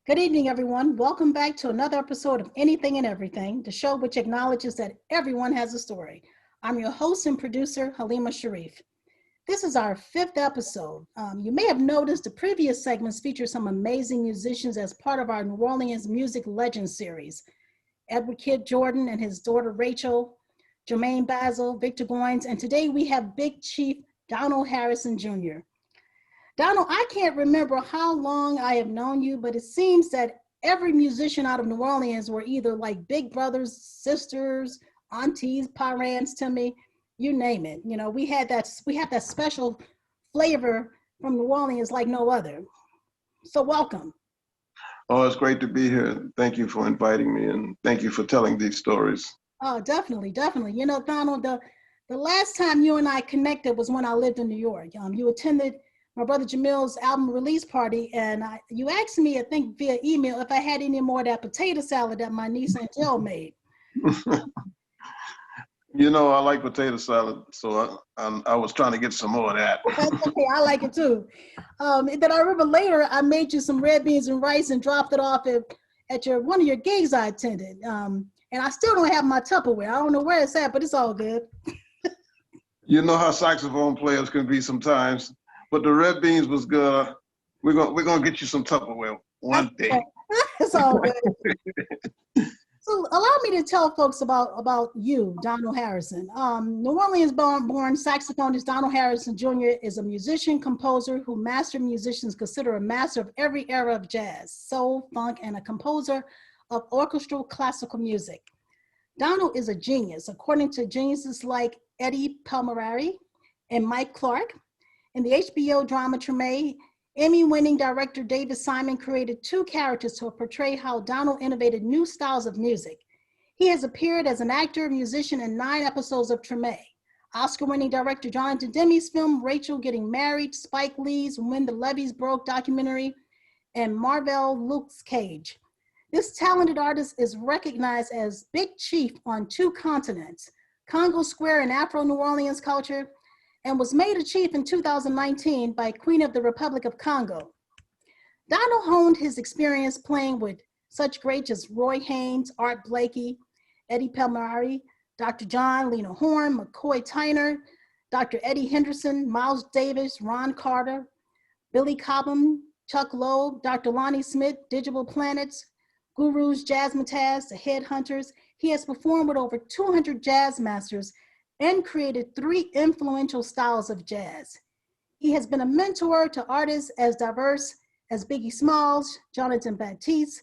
Good evening, everyone. Welcome back to another episode of Anything and Everything, the show which acknowledges that everyone has a story. I'm your host and producer, Halima Sharif. This is our fifth episode. You may have noticed the previous segments feature some amazing musicians as part of our New Orleans Music Legends series. Edward Kid Jordan and his daughter Rachel, Jermaine Basil, Victor Goines, and today we have Big Chief Donald Harrison Jr. Donald, I can't remember how long I have known you, but it seems that every musician out of New Orleans were either like big brothers, sisters, aunties, parents to me, you name it. You know, we have that special flavor from New Orleans like no other. So welcome. Oh, it's great to be here. Thank you for inviting me, and thank you for telling these stories. Oh, definitely, definitely. You know, Donald, the last time you and I connected was when I lived in New York. You attended my brother Jamil's album release party, and you asked me, I think via email, if I had any more of that potato salad that my niece Angel made. You know, I like potato salad, so I was trying to get some more of that. That's okay, I like it too. Then I remember later I made you some red beans and rice and dropped it off at one of your gigs I attended. And I still don't have my Tupperware. I don't know where it's at, but it's all good. You know how saxophone players can be sometimes, but the red beans was good. We're gonna get you some Tupperware one day. It's all good. So allow me to tell folks about you, Donald Harrison. New Orleans born saxophonist Donald Harrison Jr. is a musician, composer who master musicians consider a master of every era of jazz, soul, funk, and a composer of orchestral classical music. Donald is a genius, according to geniuses like Eddie Palmieri and Mike Clark. In the HBO drama Treme, Emmy-winning director David Simon created two characters to portray how Donald innovated new styles of music. He has appeared as an actor, musician in 9 episodes of Treme. Oscar-winning director Jonathan Demme's film Rachel Getting Married, Spike Lee's When the Levees Broke documentary, and Marvel Luke's Cage. This talented artist is recognized as Big Chief on 2 continents, Congo Square and Afro New Orleans culture, and was made a chief in 2019 by Queen of the Republic of Congo. Donald honed his experience playing with such greats as Roy Haynes, Art Blakey, Eddie Palmieri, Dr. John, Lena Horne, McCoy Tyner, Dr. Eddie Henderson, Miles Davis, Ron Carter, Billy Cobham, Chuck Loeb, Dr. Lonnie Smith, Digital Planets, Gurus, Jazzmatazz, The Headhunters. He has performed with over 200 jazz masters and created 3 influential styles of jazz. He has been a mentor to artists as diverse as Biggie Smalls, Jonathan Baptiste,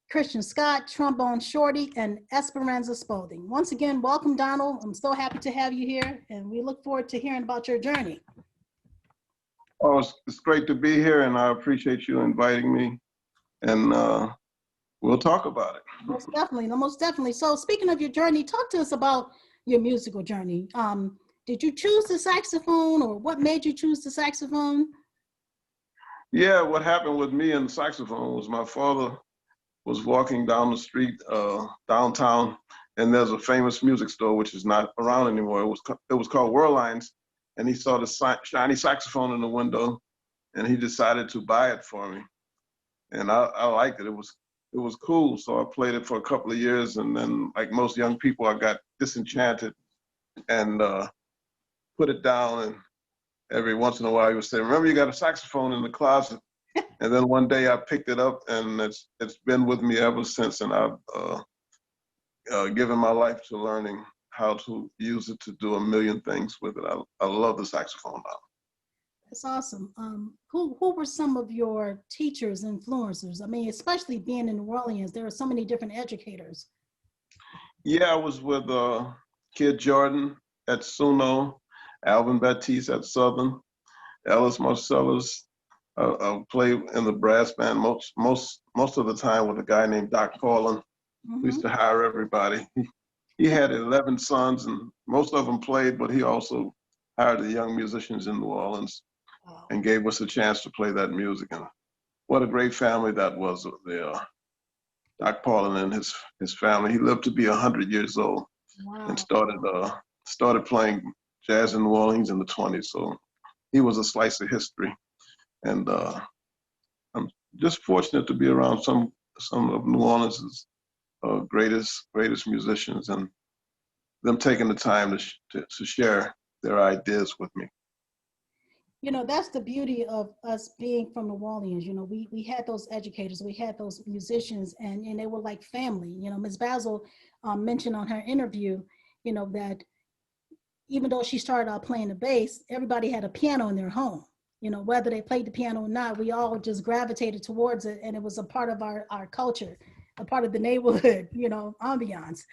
Christian Scott, Trombone Shorty, and Esperanza Spalding. Once again, welcome, Donald. I'm so happy to have you here, and we look forward to hearing about your journey. Oh, it's great to be here, and I appreciate you inviting me, and we'll talk about it. Most definitely, no, most definitely. So speaking of your journey, talk to us about your musical journey. Did you choose the saxophone, or what made you choose the saxophone? Yeah, what happened with me and the saxophone was my father was walking down the street downtown, and there's a famous music store which is not around anymore. It was called Worldlines, and he saw the shiny saxophone in the window, and he decided to buy it for me, and I liked it. It was cool, so I played it for a couple of years, and then, like most young people, I got disenchanted and put it down. And every once in a while, he would say, "Remember, you got a saxophone in the closet." And then one day, I picked it up, and it's been with me ever since. And I've given my life to learning how to use it to do a million things with it. I love the saxophone now. That's awesome. Who were some of your teachers, influencers? I mean, especially being in New Orleans, there are so many different educators. Yeah, I was with Kid Jordan at Suno, Alvin Baptiste at Southern, Ellis Marcellus. I played in the brass band most of the time with a guy named Doc Paulin, who used to hire everybody. He had 11 sons, and most of them played, but he also hired the young musicians in New Orleans and gave us a chance to play that music. And what a great family that was there. Doc Paulin and his family. He lived to be 100 years old. Wow. And started playing jazz in New Orleans in the 20s. So he was a slice of history. And I'm just fortunate to be around some of New Orleans' greatest musicians, and them taking the time to share their ideas with me. You know, that's the beauty of us being from New Orleans. You know, we had those educators, we had those musicians, and they were like family. You know, Ms. Basil mentioned on her interview, you know, that even though she started out playing the bass, everybody had a piano in their home. You know, whether they played the piano or not, we all just gravitated towards it, and it was a part of our culture, a part of the neighborhood, you know, ambiance.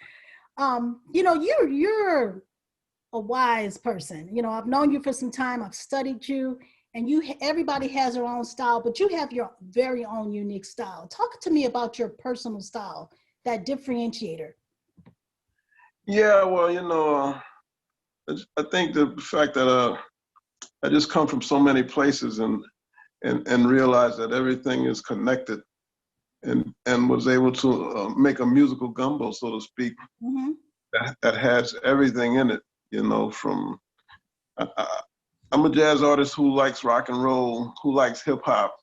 You know, you're a wise person. You know, I've known you for some time. I've studied you, and everybody has their own style, but you have your very own unique style. Talk to me about your personal style, that differentiator. Yeah, well, you know, I think the fact that I just come from so many places and realize that everything is connected, and was able to make a musical gumbo, so to speak, Mm-hmm. that has everything in it. You know, from I'm a jazz artist who likes rock and roll, who likes hip hop,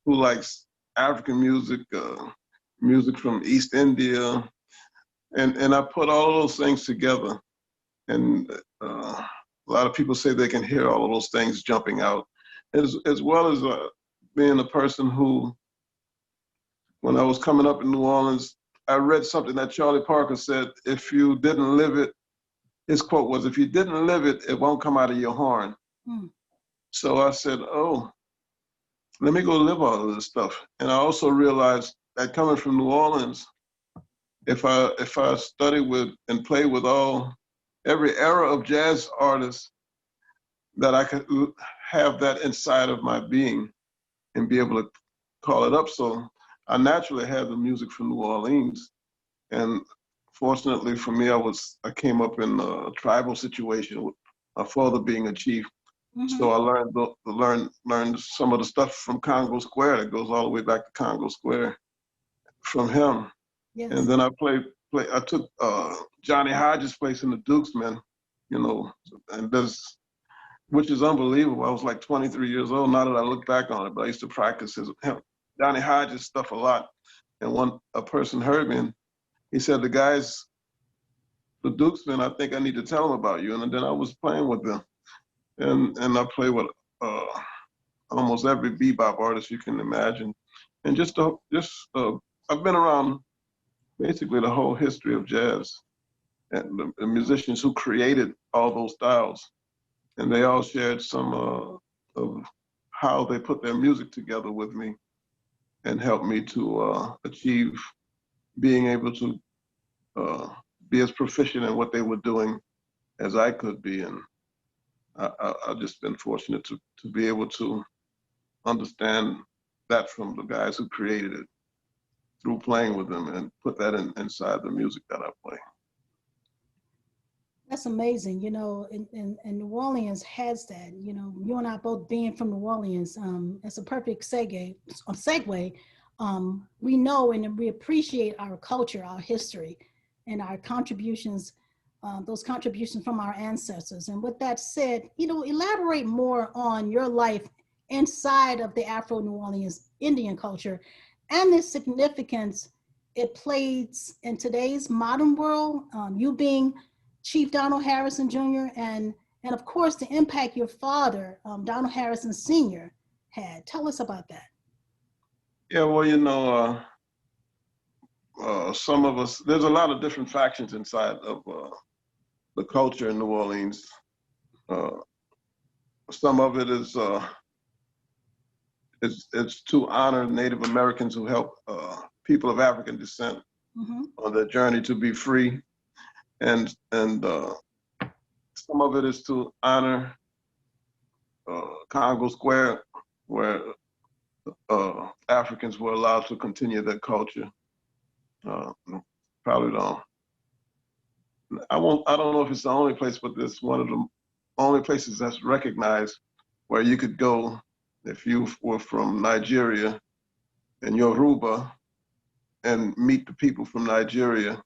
who likes African music, music from East India, and I put all of those things together. And a lot of people say they can hear all of those things jumping out, as well as being a person who, when I was coming up in New Orleans, I read something that Charlie Parker said, if you didn't live it, his quote was, if you didn't live it, it won't come out of your horn. Mm. So I said, oh, let me go live all of this stuff. And I also realized that coming from New Orleans, if I study with and play with every era of jazz artists, that I could have that inside of my being and be able to call it up. So I naturally had the music from New Orleans. And fortunately for me, I came up in a tribal situation with my father being a chief. Mm-hmm. So I learned some of the stuff from Congo Square that goes all the way back to Congo Square from him. Yes. And then I took Johnny Hodges' place in the Dukesmen, you know, and which is unbelievable. I was like 23 years old now that I look back on it, but I used to practice Johnny Hodges stuff a lot. And a person heard me and he said, the Dukesmen, I think I need to tell them about you. And then I was playing with them. And I play with almost every bebop artist you can imagine. And I've been around basically the whole history of jazz and the musicians who created all those styles. And they all shared some of how they put their music together with me and helped me to achieve being able to be as proficient in what they were doing as I could be. And I've just been fortunate to be able to understand that from the guys who created it through playing with them and put that inside the music that I play. That's amazing. You know, and New Orleans has that. You know, you and I both being from New Orleans, it's a perfect segue. We know and we appreciate our culture, our history, and our contributions, those contributions from our ancestors. And with that said, you know, elaborate more on your life inside of the Afro New Orleans Indian culture and the significance it plays in today's modern world. You being Chief Donald Harrison Jr. and of course the impact your father, Donald Harrison Sr. had. Tell us about that. Yeah, well, you know, some of us, there's a lot of different factions inside of the culture in New Orleans. Uh, some of it is it's to honor Native Americans who helped people of African descent Mm-hmm. on their journey to be free, and some of it is to honor Congo Square, where Africans were allowed to continue their culture. Probably don't. I don't know if it's the only place, but it's one of the only places that's recognized where you could go if you were from Nigeria and Yoruba and meet the people from Nigeria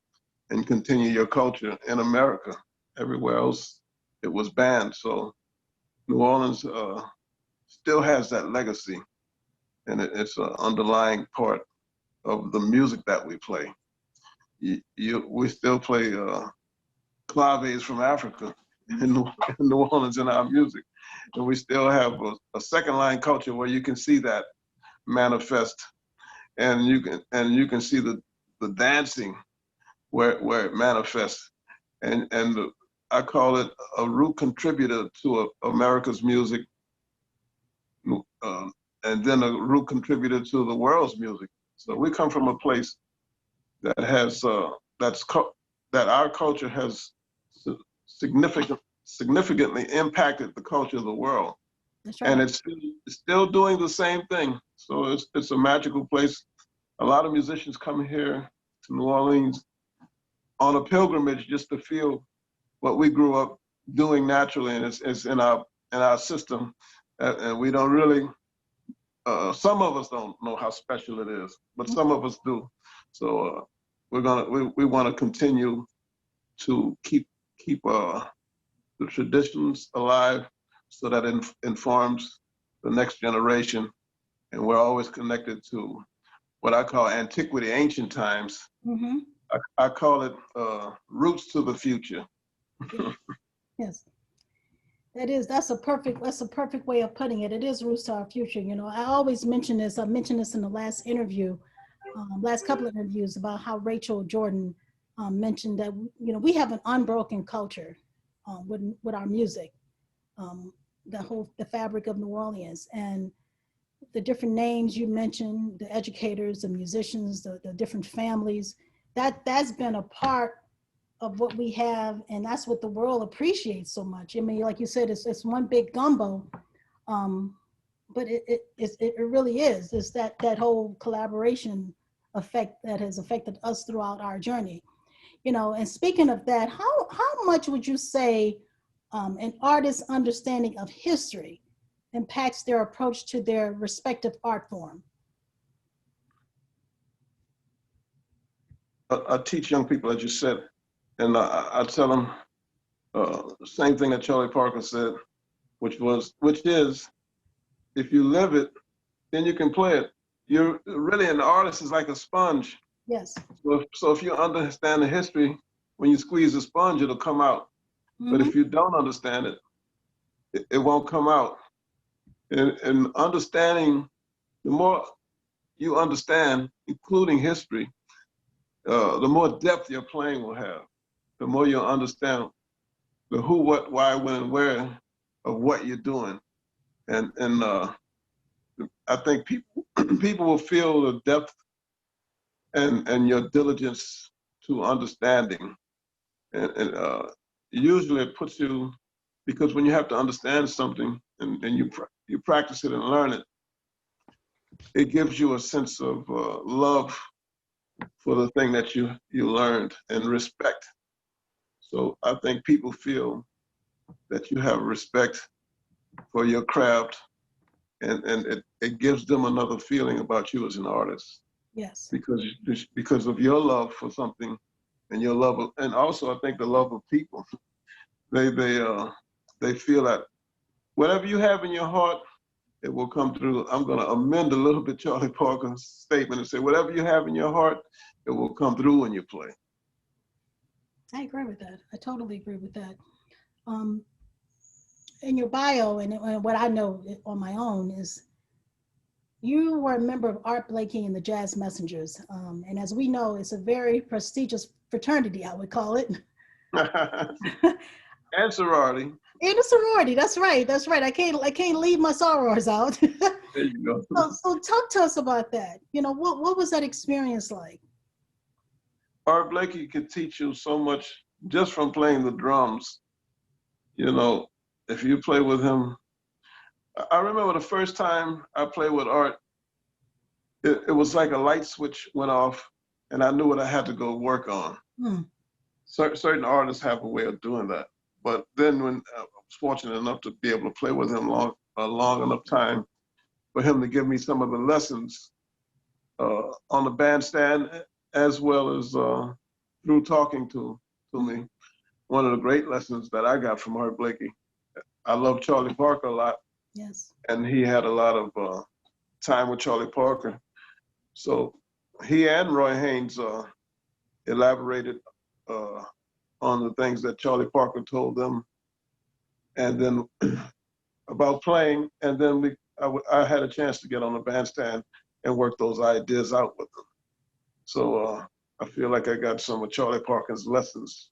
and continue your culture in America. Everywhere else, it was banned. So New Orleans still has that legacy. and it's an underlying part of the music that we play. We still play claves from Africa in New Orleans in our music, and we still have a second line culture where you can see that manifest, and you can see the dancing where it manifests, and I call it a root contributor to America's music, and then a root contributor to the world's music. So we come from a place that has that our culture has significantly impacted the culture of the world. That's right. And it's still doing the same thing. So it's a magical place. A lot of musicians come here to New Orleans on a pilgrimage just to feel what we grew up doing naturally, and it's in our system, and we don't really. Some of us don't know how special it is, but some of us do. So we want to continue to keep the traditions alive, so that it informs the next generation, and we're always connected to what I call antiquity, ancient times. Mm-hmm. I call it roots to the future. Yes. That's a perfect way of putting it. It is roots to our future. You know, I always mention this. I mentioned this in the last interview, last couple of interviews, about how Rachel Jordan mentioned that, you know, we have an unbroken culture with our music, the fabric of New Orleans, and the different names you mentioned, the educators, the musicians, the different families. That's been a part of what we have, and that's what the world appreciates so much. I mean, like you said, it's one big gumbo, but it really is. It's that whole collaboration effect that has affected us throughout our journey. You know, and speaking of that, how much would you say an artist's understanding of history impacts their approach to their respective art form? I teach young people, as you said, and I tell them the same thing that Charlie Parker said, which is, if you live it, then you can play it. You're really, an artist is like a sponge. Yes. So if you understand the history, when you squeeze the sponge, it'll come out. Mm-hmm. But if you don't understand it, it won't come out. And understanding, the more you understand, including history, the more depth your playing will have. The more you'll understand the who, what, why, when, and where of what you're doing. And I think people will feel the depth and your diligence to understanding. And usually it puts you, because when you have to understand something and you practice it and learn it, it gives you a sense of love for the thing that you learned, and respect. So I think people feel that you have respect for your craft, and it gives them another feeling about you as an artist. Yes. Because of your love for something, and your love of, and also I think the love of people. They feel that whatever you have in your heart, it will come through. I'm going to amend a little bit Charlie Parker's statement and say, whatever you have in your heart, it will come through when you play. I agree with that. I totally agree with that. In your bio, and what I know on my own, is you were a member of Art Blakey and the Jazz Messengers. And as we know, it's a very prestigious fraternity, I would call it. And sorority. And a sorority, that's right. I can't leave my sorors out. There you go. So talk to us about that. You know, what was that experience like? Art Blakey could teach you so much just from playing the drums. You know, if you play with him, I remember the first time I played with Art, it was like a light switch went off, and I knew what I had to go work on. Certain artists have a way of doing that. But then when I was fortunate enough to be able to play with him a long enough time for him to give me some of the lessons on the bandstand, as well as through talking to me. One of the great lessons that I got from Art Blakey. I love Charlie Parker a lot. Yes. And he had a lot of time with Charlie Parker. So he and Roy Haynes elaborated on the things that Charlie Parker told them, and then about playing. And then I had a chance to get on the bandstand and work those ideas out with them. So I feel like I got some of Charlie Parker's lessons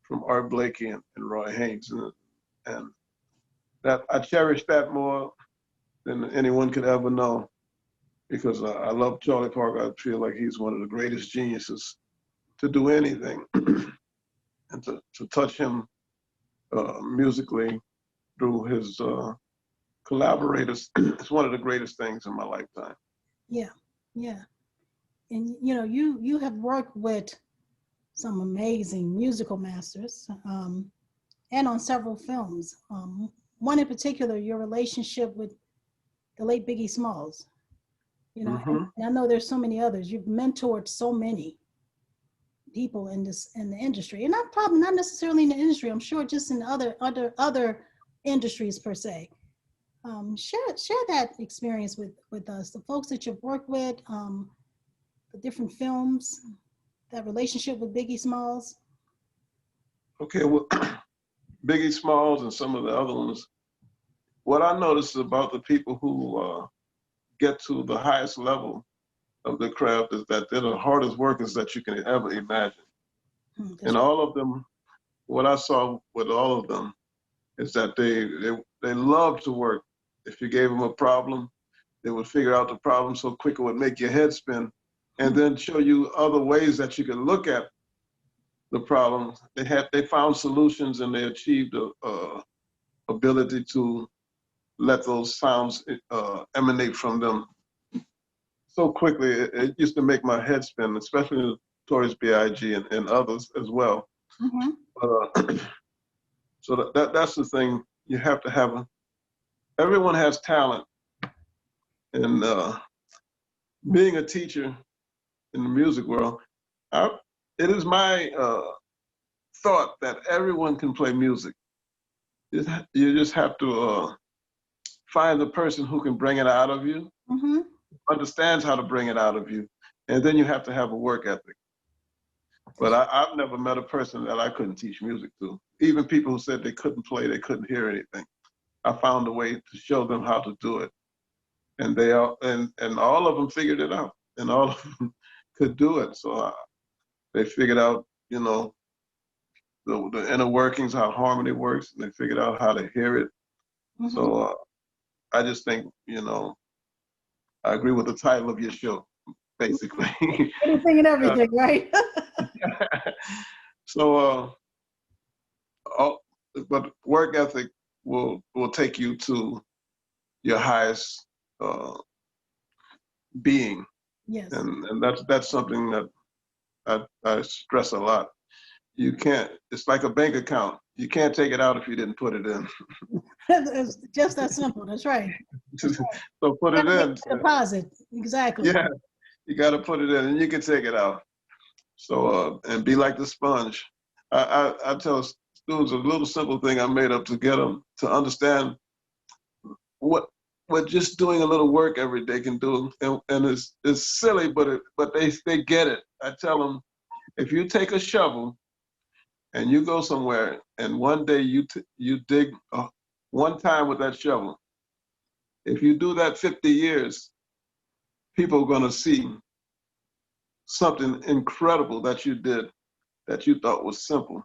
from Art Blakey and Roy Haynes, and that I cherish that more than anyone could ever know, because I love Charlie Parker. I feel like he's one of the greatest geniuses to do anything, and to touch him musically through his collaborators, it's one of the greatest things in my lifetime. Yeah, yeah. And you know, you have worked with some amazing musical masters, and on several films. One in particular, your relationship with the late Biggie Smalls. You know, and I know there's so many others. You've mentored so many people in the industry, and not probably not necessarily in the industry. I'm sure just in other industries per se. Share that experience with us, the folks that you've worked with, the different films, that relationship with Biggie Smalls. Okay, well, Biggie Smalls and some of the other ones. What I noticed about the people who get to the highest level of the craft is that they're the hardest workers that you can ever imagine. And all of them, what I saw with all of them is that they love to work. If you gave them a problem, they would figure out the problem so quick it would make your head spin, and then show you other ways that you could look at the problem. They found solutions, and they achieved a ability to let those sounds emanate from them so quickly. It used to make my head spin, especially Notorious B.I.G. and others as well. So that's the thing. You have to have everyone has talent, and being a teacher in the music world, it is my thought that everyone can play music. You just have to find the person who can bring it out of you, understands how to bring it out of you, and then you have to have a work ethic. But I've never met a person that I couldn't teach music to. Even people who said they couldn't play, they couldn't hear anything. I found a way to show them how to do it, and and all of them figured it out, and all of them could do it. So they figured out, you know, the inner workings, how harmony works, and they figured out how to hear it. So I just think, you know, I agree with the title of your show, basically. Anything and everything, right? So, but work ethic will take you to your highest being. Yes. And that's something that I stress a lot. You can't, it's like a bank account. You can't take it out if you didn't put it in. It's just that simple. That's right. That's right. So put it in. Deposit. Exactly. Yeah, you got to put it in, and you can take it out. So and be like the sponge. I tell students a little simple thing I made up to get them to understand what just doing a little work every day can do, and it's silly, but they get it. I tell them, if you take a shovel and you go somewhere, and one day you dig one time with that shovel, if you do that 50 years, people are going to see something incredible that you did that you thought was simple.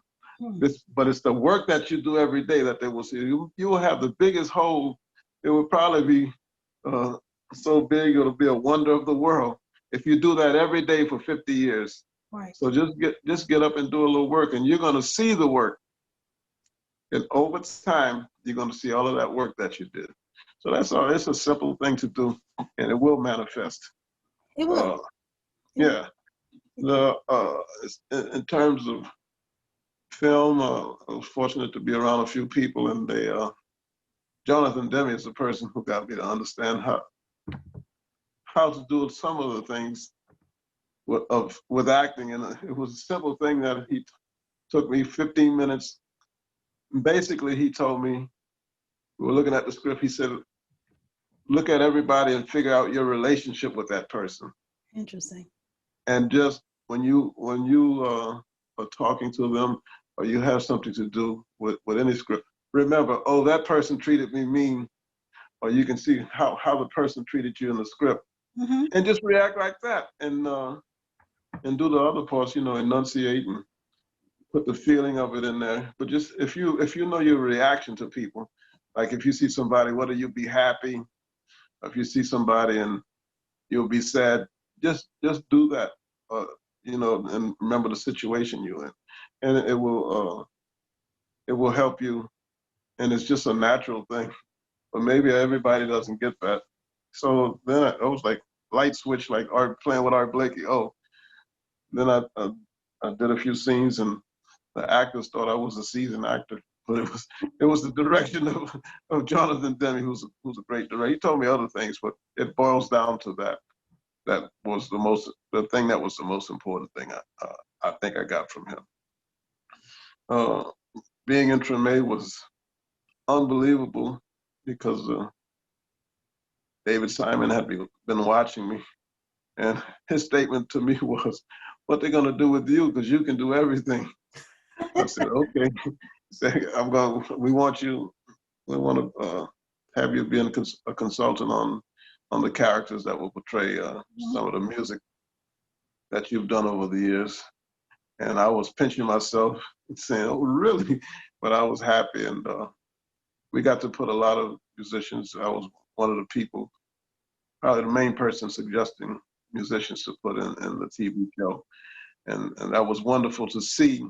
But it's the work that you do every day that they will see. You will have the biggest hole. It will probably be so big it'll be a wonder of the world if you do that every day for 50 years. Right. So just get up and do a little work, and you're going to see the work. And over time, you're going to see all of that work that you did. So that's all. It's a simple thing to do, and it will manifest. It will. Yeah. In terms of film, I was fortunate to be around a few people, and Jonathan Demme is the person who got me to understand how to do some of the things with acting. And it was a simple thing that he took me 15 minutes. Basically, he told me, we were looking at the script, he said, look at everybody and figure out your relationship with that person. Interesting. And just when you are talking to them or you have something to do with any script, remember, oh, that person treated me mean, or you can see how the person treated you in the script, and just react like that, and do the other parts, enunciate and put the feeling of it in there. But just if you know your reaction to people, like if you see somebody, whether you be happy, if you see somebody and you'll be sad, just do that, and remember the situation you're in, and it will help you, and it's just a natural thing. But maybe everybody doesn't get that. So then I was like light switch, like playing with Art Blakey. Oh, then I did a few scenes, and the actors thought I was a seasoned actor, but it was the direction of Jonathan Demme, who's a great director. He told me other things, but it boils down to that. That was the thing that was the most important thing I think I got from him. Being in Treme was unbelievable because David Simon had been watching me, and his statement to me was, "What they're gonna do with you? Because you can do everything." I said, "Okay." We want to have you be a consultant on the characters that will portray some of the music that you've done over the years. And I was pinching myself and saying, "Oh, really?" But I was happy, and we got to put a lot of musicians. I was one of the people, probably the main person suggesting musicians to put in the TV show, and that was wonderful to see.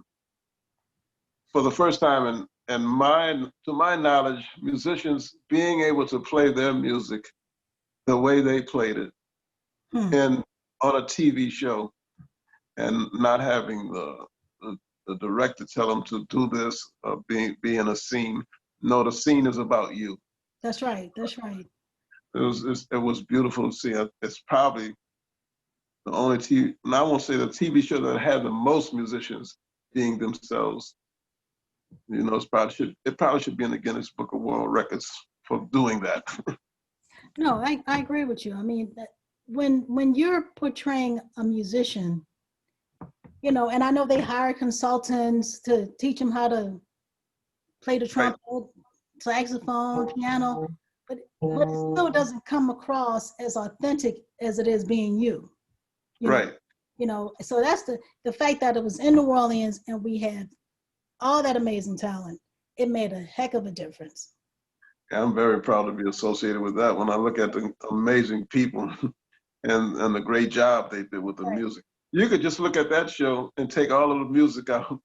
For the first time, to my knowledge, musicians being able to play their music the way they played it, and on a TV show, and not having the director tell them to do this, be in a scene. No, the scene is about you. That's right. That's right. It was beautiful to see. It's probably the only TV, and I won't say the TV show that had the most musicians being themselves. It probably should be in the Guinness Book of World Records for doing that. No, I agree with you. I mean, when you're portraying a musician, and I know they hire consultants to teach them how to play the trumpet, saxophone, piano, but it still doesn't come across as authentic as it is being you. Right. So that's the fact that it was in New Orleans and we had all that amazing talent. It made a heck of a difference. Yeah, I'm very proud to be associated with that. When I look at the amazing people and the great job they did with the music, you could just look at that show and take all of the music out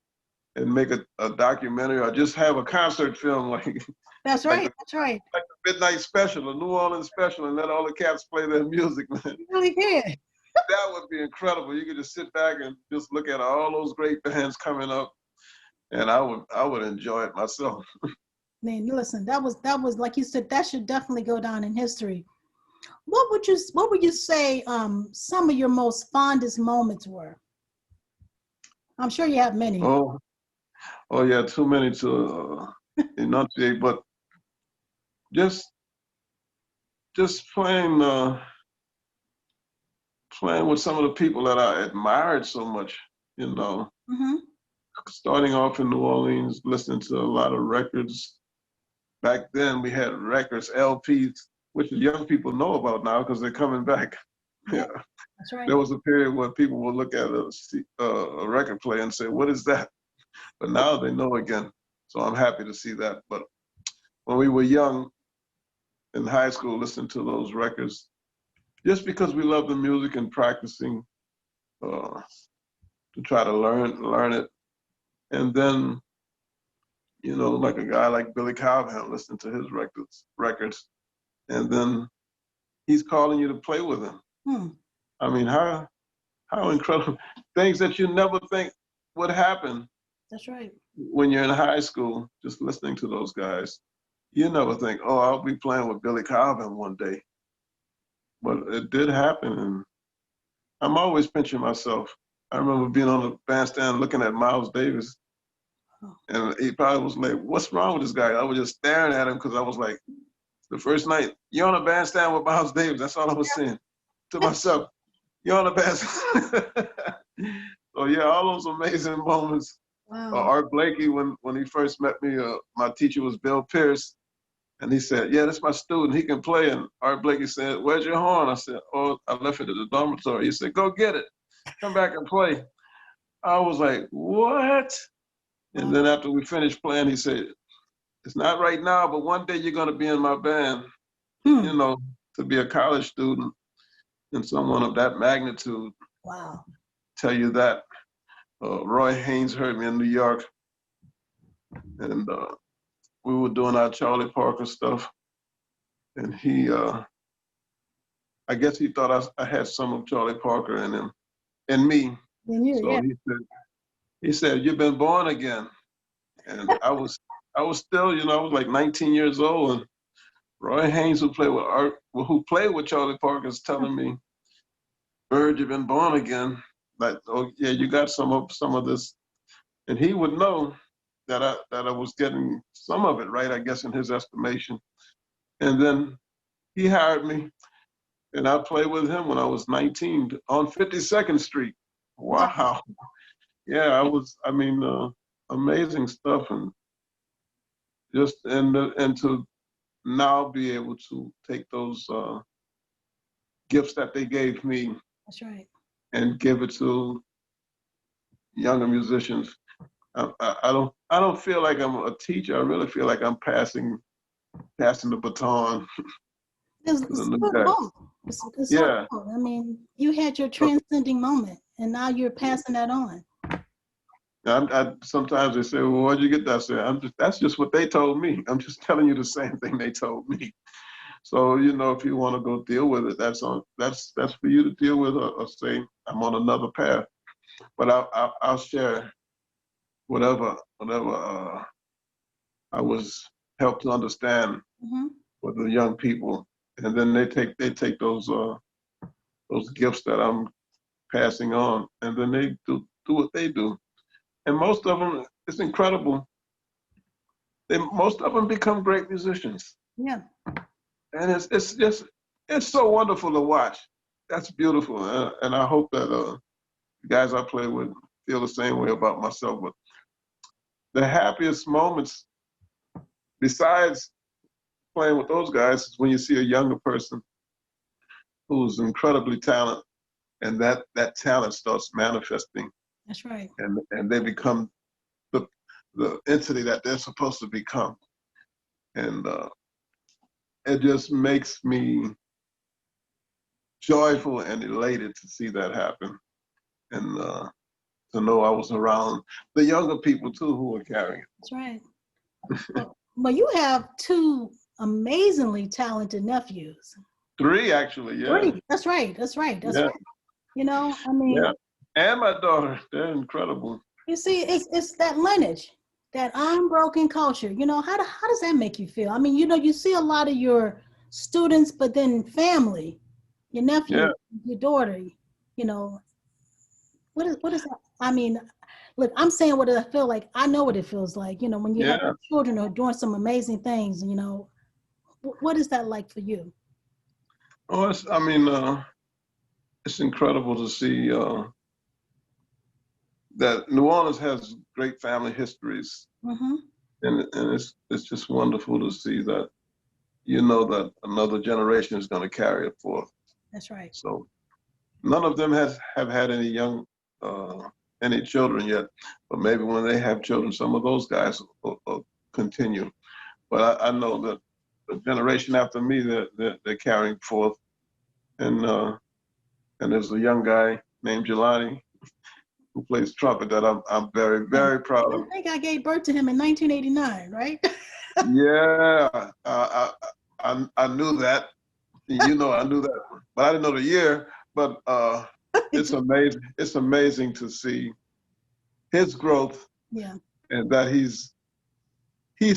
and make a documentary, or just have a concert film like that's right. That's right. Like the Midnight Special, a New Orleans special, and let all the cats play their music, man. You really can. That would be incredible. You could just sit back and just look at all those great bands coming up, and I would enjoy it myself. Man, listen, that was like you said, that should definitely go down in history. What would you say some of your most fondest moments were? I'm sure you have many. Oh yeah, too many to enunciate, but just playing with some of the people that I admired so much, starting off in New Orleans, listening to a lot of records. Back then we had records, LPs, which young people know about now because they're coming back. Yeah, that's right. There was a period where people would look at a record player and say, "What is that?" But now they know again. So I'm happy to see that. But when we were young in high school, listening to those records, just because we love the music and practicing to try to learn it. And then, like a guy like Billy Cobham, listening to his records, and then he's calling you to play with him. I mean, how incredible. Things that you never think would happen. That's right. When you're in high school, just listening to those guys, you never think, "Oh, I'll be playing with Billy Cobham one day." But it did happen, and I'm always pinching myself. I remember being on the bandstand looking at Miles Davis, and he probably was like, "What's wrong with this guy?" I was just staring at him because I was like, The first night, you're on a bandstand with Miles Davis. That's all I was saying to myself. You're on a bandstand. So yeah, all those amazing moments. Wow. Art Blakey, when he first met me, my teacher was Bill Pierce, and he said, "Yeah, that's my student. He can play." And Art Blakey said, "Where's your horn?" I said, "Oh, I left it at the dormitory." He said, "Go get it. Come back and play." I was like, "What?" Wow. And then after we finished playing, he said, "It's not right now, but one day you're going to be in my band." You know, to be a college student and someone of that magnitude. Wow. Tell you that. Roy Haynes heard me in New York, and we were doing our Charlie Parker stuff, and he, I guess he thought I had some of Charlie Parker in him, in me. So Yeah. he said, "You've been born again," and I was still, you know, I was like 19 years old, and Roy Haynes, who played with Charlie Parker, is telling me, "Bird, you've been born again." Like, oh yeah, you got some of this, and he would know that I was getting some of it right, I guess, in his estimation. And then he hired me, and I played with him when I was 19 on 52nd Street. Wow. Yeah, amazing stuff, and just and to now be able to take those gifts that they gave me. That's right. And give it to younger musicians. I don't feel like I'm a teacher. I really feel like I'm passing the baton. It's both. It's Yeah. both. I mean, you had your transcending moment, and now you're passing that on. Sometimes they say, "Well, where'd you get that?" I say, that's just what they told me. I'm just telling you the same thing they told me. So, you know, if you want to go deal with it, that's for you to deal with, or say, "I'm on another path." But I'll share whatever I was helped to understand with the young people, and then they take those gifts that I'm passing on, and then they do what they do. And most of them, it's incredible. Most of them become great musicians. Yeah. And it's so wonderful to watch. That's beautiful, and I hope that the guys I play with feel the same way about myself. But the happiest moments, besides playing with those guys, is when you see a younger person who's incredibly talented, and that talent starts manifesting. That's right. And they become the entity that they're supposed to become. And it just makes me joyful and elated to see that happen, and to know I was around the younger people too who were carrying it. That's right. Well, you have two amazingly talented nephews. 3, actually, yeah. 3. That's right. That's right. You know, I mean. Yeah. And my daughter, they're incredible. You see, it's that lineage, that unbroken culture. You know, how does that make you feel? I mean, you know, you see a lot of your students, but then family, your nephew, your daughter, you know, what is that? I mean, look, I'm saying what I feel like. I know what it feels like, you know, when you have your children who are doing some amazing things, you know. What is that like for you? Oh, it's incredible to see that New Orleans has great family histories. And it's just wonderful to see that, you know, that another generation is going to carry it forth. That's right. So none of them have had any children yet, but maybe when they have children, some of those guys will continue. But I know that the generation after me, they're carrying forth. And there's a young guy named Jelani who plays trumpet that I'm very, very proud of. I think I gave birth to him in 1989, right? Yeah, I knew that. You know, I knew that, but I didn't know the year. But it's amazing. It's amazing to see his growth. Yeah. And that he's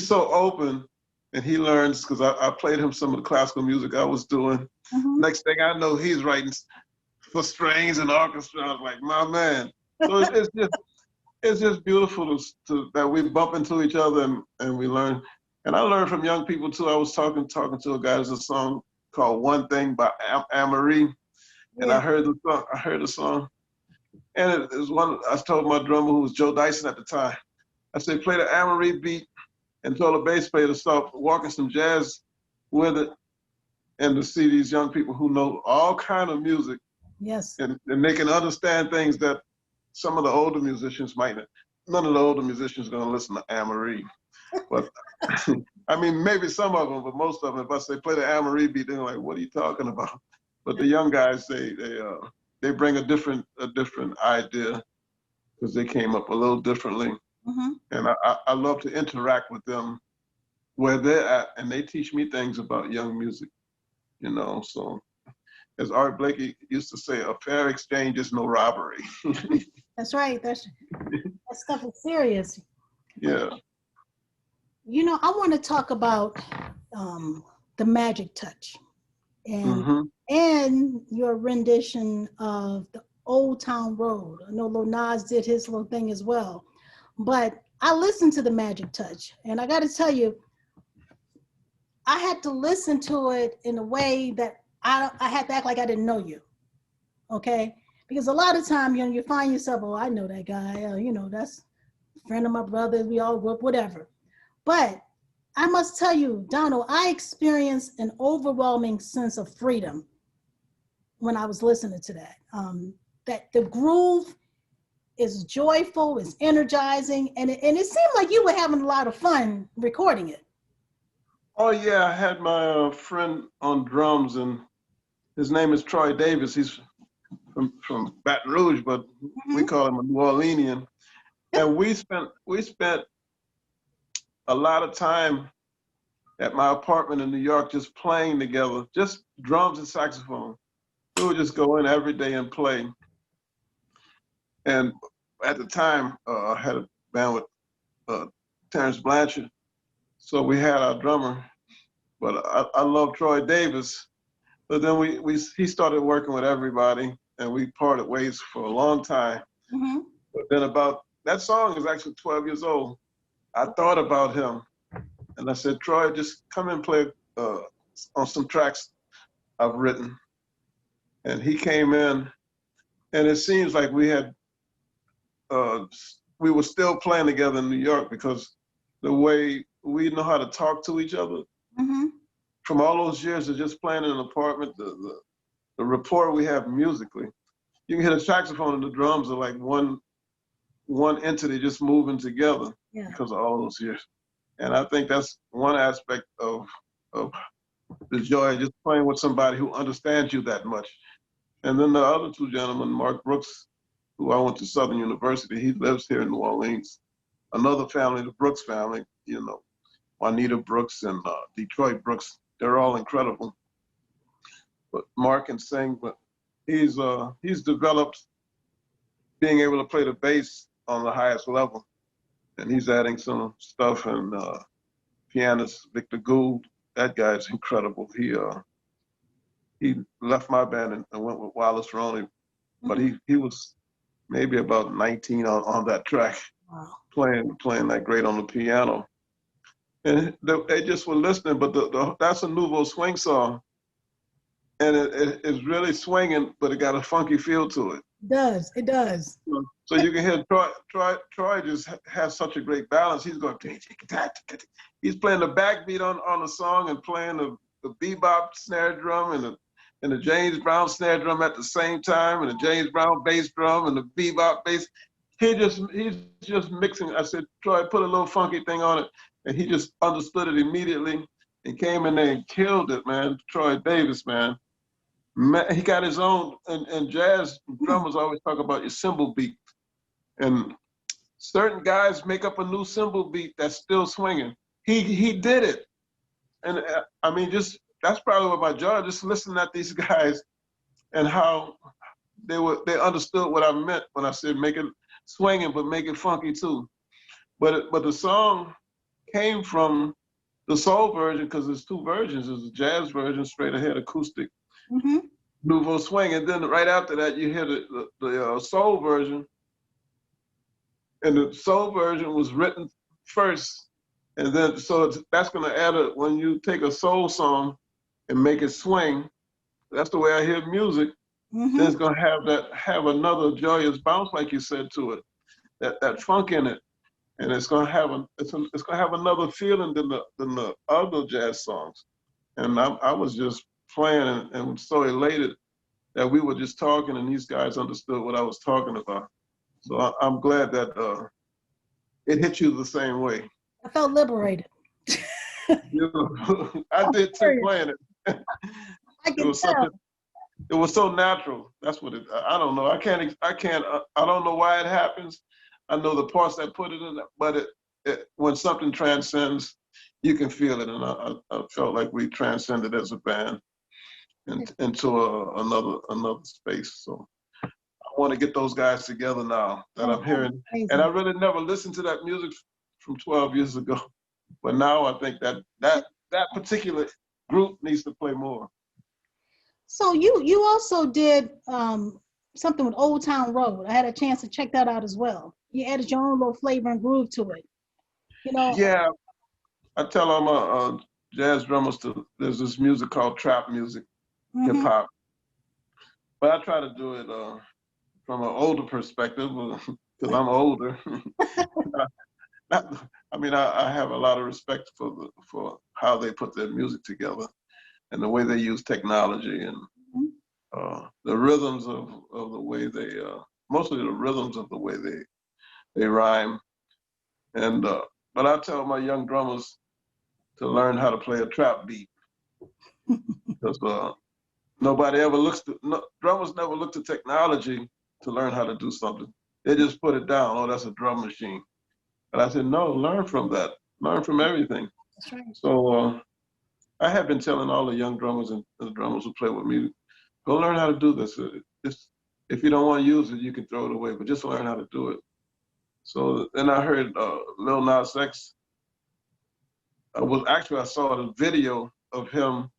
so open, and he learns, because I played him some of the classical music I was doing. Next thing I know, he's writing for strings and orchestra. I was like, my man. So it's just beautiful to that we bump into each other and we learn. And I learned from young people too. I was talking to a guy. There's a song called "One Thing" by Amarie, and Yeah. I heard the song. And it was one. I told my drummer, who was Joe Dyson at the time, I said, play the Amarie beat, and told the bass player to start walking some jazz with it, and to see these young people who know all kind of music, Yes. and they can understand things that some of the older musicians might not. None of the older musicians are going to listen to Amarie, but I mean, maybe some of them, but most of them, if I say play the Amarie beat, they're like, what are you talking about? But the young guys, they bring a different idea because they came up a little differently. Mm-hmm. And I love to interact with them where they're at, and they teach me things about young music, you know. So as Art Blakey used to say, a fair exchange is no robbery. That's right. That stuff is serious. Yeah. You know, I want to talk about the magic touch and Mm-hmm. and your rendition of the Old Town Road. I know Lil Nas did his little thing as well, but I listened to the magic touch, and I got to tell you, I had to listen to it in a way that I had to act like I didn't know you, okay? Because a lot of time, you know, you find yourself, oh, I know that guy, you know, that's a friend of my brother, we all grew up, whatever. But I must tell you, Donald, I experienced an overwhelming sense of freedom when I was listening to that. That the groove is joyful, is energizing, and it seemed like you were having a lot of fun recording it. Oh yeah, I had my friend on drums, and his name is Troy Davis. He's from Baton Rouge, but we Mm-hmm. call him a New Orleanian. And we spent a lot of time at my apartment in New York just playing together, just drums and saxophone. We would just go in every day and play. And at the time, I had a band with uh, Terrence Blanchard, so we had our drummer. But I love Troy Davis. But then he started working with everybody, and we parted ways for a long time. Mm-hmm. But then about that song is actually 12 years old. I thought about him, and I said, Troy, just come and play on some tracks I've written. And he came in, and it seems like uh, we were still playing together in New York because the way we know how to talk to each other Mm-hmm. from all those years of just playing in an apartment, the rapport we have musically. You can hit a saxophone and the drums are like one entity just moving together Yeah. because of all those years. And I think that's one aspect of the joy of just playing with somebody who understands you that much. And then the other two gentlemen, Mark Brooks, who I went to Southern University, he lives here in New Orleans. Another family, the Brooks family, you know, Juanita Brooks and Detroit Brooks, they're all incredible. But Mark can sing, but he's developed being able to play the bass on the highest level. And he's adding some stuff, and pianist Victor Gould, that guy's incredible. He left my band and went with Wallace Roney, but Mm-hmm. he was maybe about 19 on that track, Wow. playing that great on the piano. And they just were listening, but that's a nouveau swing song, and it's really swinging, but it got a funky feel to it. It does. It does. So you can hear Troy just has such a great balance. He's going, he's playing the backbeat on the song and playing the bebop snare drum and the James Brown snare drum at the same time, and the James Brown bass drum and the bebop bass. He's just mixing. I said, Troy, put a little funky thing on it, and he just understood it immediately and came in there and killed it, man. Troy Davis, man. Man, he got his own, and jazz drummers always talk about your cymbal beat. And certain guys make up a new cymbal beat that's still swinging. He did it, and I mean, just that's probably what my job. Just listening at these guys and how they understood what I meant when I said make it swinging, but make it funky too. But the song came from the soul version because there's two versions. There's a jazz version, straight ahead acoustic, Mm-hmm. nouveau swing, and then right after that you hear the soul version. And the soul version was written first, And then, so that's going to add when you take a soul song and make it swing, that's the way I hear music. Mm-hmm. Then it's going to have another joyous bounce, like you said, to it, that funk in it. And it's going to have it's going to have another feeling than the other jazz songs. And I was just playing and so elated that we were just talking and these guys understood what I was talking about. So I'm glad that it hit you the same way. I felt liberated. You know, I did too playing it. I It can was tell. it was so natural. That's what I don't know. I don't know why it happens. I know the parts that put it in, but when something transcends, you can feel it. And I felt like we transcended as a band into another space. So I want to get those guys together now that I'm hearing. And I really never listened to that music from 12 years ago. But now I think that particular group needs to play more. So you also did something with Old Town Road. I had a chance to check that out as well. You added your own little flavor and groove to it. You know. Yeah, I tell all my jazz drummers there's this music called trap music, hip hop. But I try to do it from an older perspective because I'm older. I mean, I have a lot of respect for how they put their music together and the way they use technology and the rhythms of the way they, mostly the rhythms of the way they rhyme. And but I tell my young drummers to learn how to play a trap beat because nobody ever drummers never look to technology to learn how to do something. They just put it down. Oh, that's a drum machine. But I said, no, learn from that. Learn from everything. That's right. So I have been telling all the young drummers and the drummers who play with me, go learn how to do this. If you don't want to use it, you can throw it away, but just learn how to do it. So then I heard Lil Nas X. I saw the video of him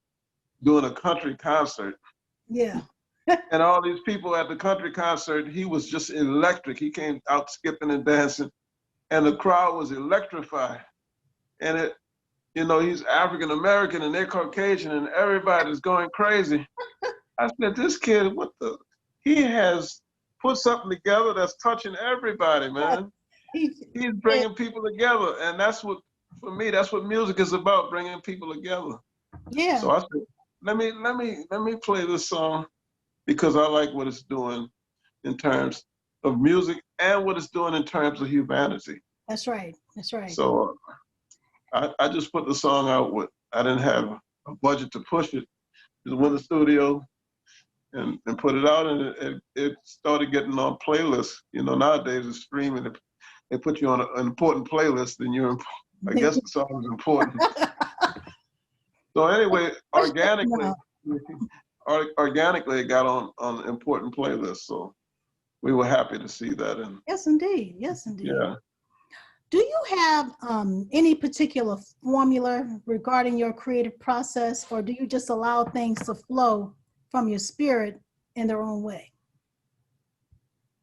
doing a country concert. Yeah. And all these people at the country concert, he was just electric. He came out skipping and dancing, and the crowd was electrified. And he's African American and they're Caucasian, and everybody's going crazy. I said, this kid, he has put something together that's touching everybody, man. He's bringing people together, and for me, that's what music is about, bringing people together. Yeah. So I said, let me play this song because I like what it's doing in terms of music and what it's doing in terms of humanity. That's right. That's right. So I just put the song out I didn't have a budget to push it. Just went to the studio and put it out, and it started getting on playlists. Nowadays it's streaming. They put you on an important playlist, and I guess the song is important. So anyway, organically it got on important playlists. So we were happy to see that. And yes, indeed. Yes, indeed. Yeah. Do you have any particular formula regarding your creative process, or do you just allow things to flow from your spirit in their own way?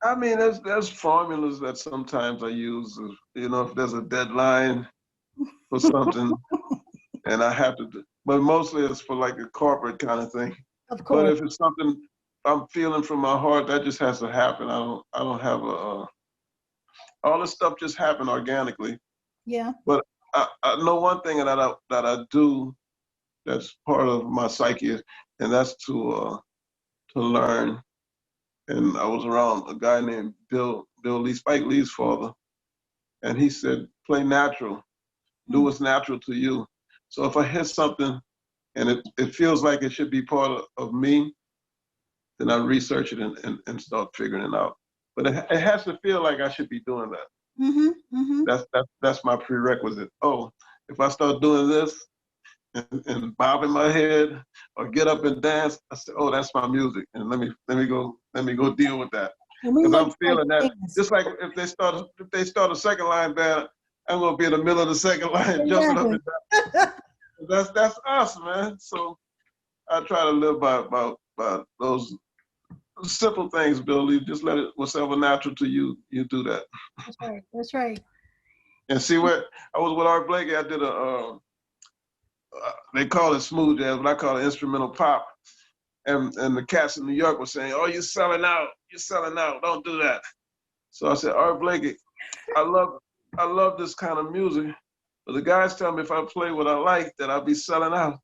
I mean, there's formulas that sometimes I use. If there's a deadline for something, and I have to do, but mostly it's for like a corporate kind of thing. Of course. But if it's something I'm feeling from my heart, that just has to happen. I don't have all this stuff just happened organically. Yeah. But I know one thing that I do that's part of my psyche, and that's to learn. And I was around a guy named Bill Lee, Spike Lee's father, and he said, play natural, do what's natural to you. So if I hear something and it feels like it should be part of me, then I research it and start figuring it out. But it has to feel like I should be doing that. Mm-hmm, mm-hmm. That's my prerequisite. Oh, if I start doing this and bobbing my head or get up and dance, I say, oh, that's my music, and let me go deal with that because I'm feeling that. Just like if they start a second line band, I'm gonna be in the middle of the second line jumping up and down. That's us, man. So I try to live by those simple things, Billy. Just let it, whatever natural to you, you do that. That's right. That's right. And see what I was with Art Blakey. I did they call it smooth jazz, but I call it instrumental pop. And the cats in New York were saying, "Oh, you're selling out. You're selling out. Don't do that." So I said, Art Blakey, I love this kind of music, but the guys tell me if I play what I like, that I'll be selling out.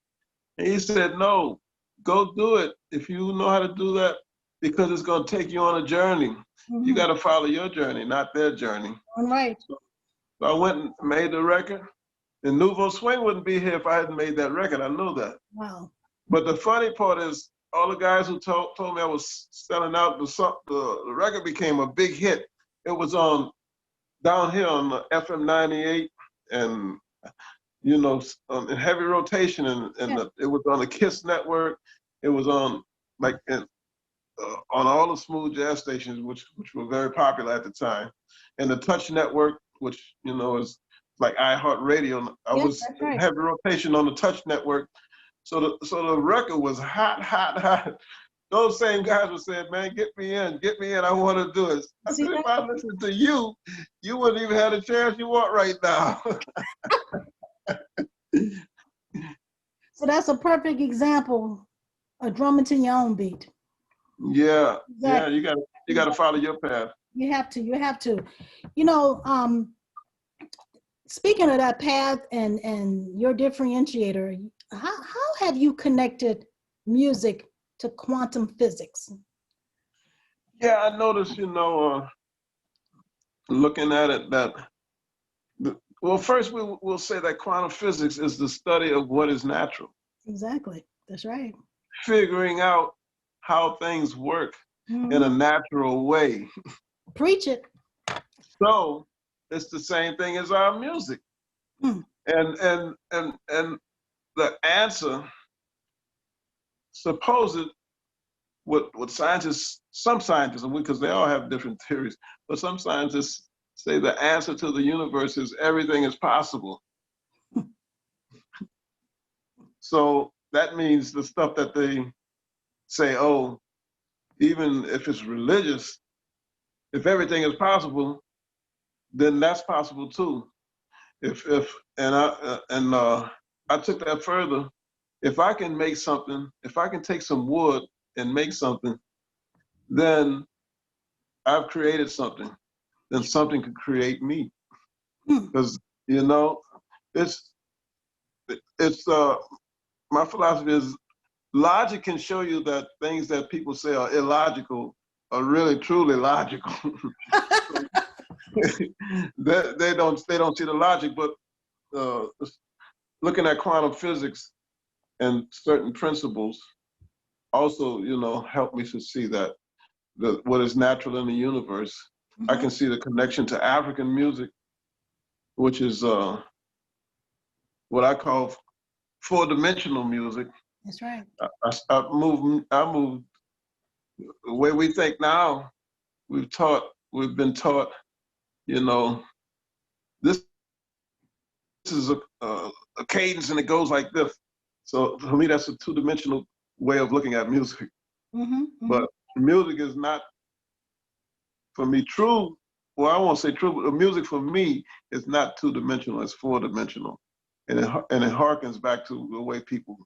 And he said, "No, go do it if you know how to do that, because it's going to take you on a journey. Mm-hmm. You got to follow your journey, not their journey." All right. So I went and made the record. And Nouveau Swing wouldn't be here if I hadn't made that record. I know that. Wow. But the funny part is, all the guys who told me I was selling out, the record became a big hit. It was on down here on the FM 98 and, you know, in heavy rotation. It was on the KISS network. It was on on all the smooth jazz stations, which were very popular at the time. And the Touch network, which, you know, is like iHeartRadio. I was in heavy rotation on the Touch network. So the record was hot, hot, hot. Those same guys were saying, "Man, get me in, I want to do it." I said, if I listened to you, you wouldn't even have the chance you want right now. So that's a perfect example of drumming to your own beat. Yeah, exactly. Yeah, you got to follow your path. You have to. You know, speaking of that path and your differentiator, how have you connected music to quantum physics? Yeah, I noticed, you know, looking at it well, first we'll say that quantum physics is the study of what is natural. Exactly, that's right. Figuring out how things work in a natural way. Preach it. So it's the same thing as our music. And the answer, supposed what scientists, some scientists, because they all have different theories, but some scientists say the answer to the universe is everything is possible. So that means the stuff that they say, oh, even if it's religious, if everything is possible, then that's possible too. I took that further. If I can make something, if I can take some wood and make something, then I've created something. Then something could create me. Because you know, it's my philosophy is logic can show you that things that people say are illogical are really truly logical. they don't see the logic, but looking at quantum physics and certain principles also, you know, help me to see that what is natural in the universe. I can see the connection to African music, which is what I call four-dimensional music. That's right. I moved the way we think now. We've been taught, you know, this is a cadence and it goes like this. So for me, that's a two-dimensional way of looking at music. But music is not, for me, true. Well, I won't say true, but music for me is not two-dimensional, it's four-dimensional. And it harkens back to the way people